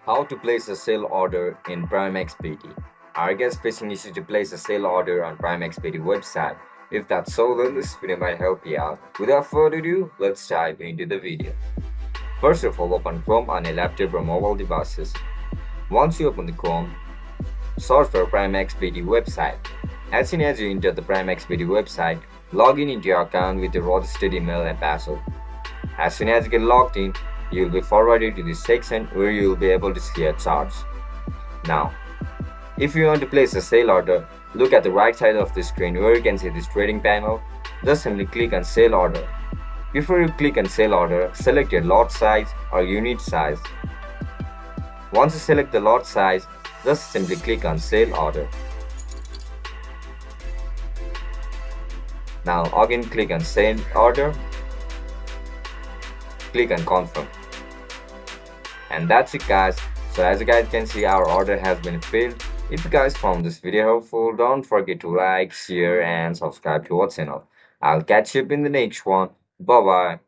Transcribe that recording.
How to place a sale order in PRIMEXBT. Are you guys facing issue to place a sale order on PRIMEXBT website? If that's so, then this video might help you out. Without further ado, let's dive into the video. First of all, open Chrome on a laptop or mobile devices. Once you open the Chrome, search for PRIMEXBT website. As soon as you enter the PRIMEXBT website, log in into your account with your registered email and password. As soon as you get logged in, you will be forwarded to this section where you will be able to see a chart. Now, if you want to place a sale order, look at the right side of the screen where you can see this trading panel. Just simply click on sale order. Before you click on sale order, select your lot size or unit size. Once you select the lot size, just simply click on sale order. Now again click on sale order. Click on confirm. And that's it, guys. So as you guys can see, our order has been filled. If you guys found this video helpful, don't forget to like, share and subscribe to our channel. I'll catch you up in the next one. Bye bye.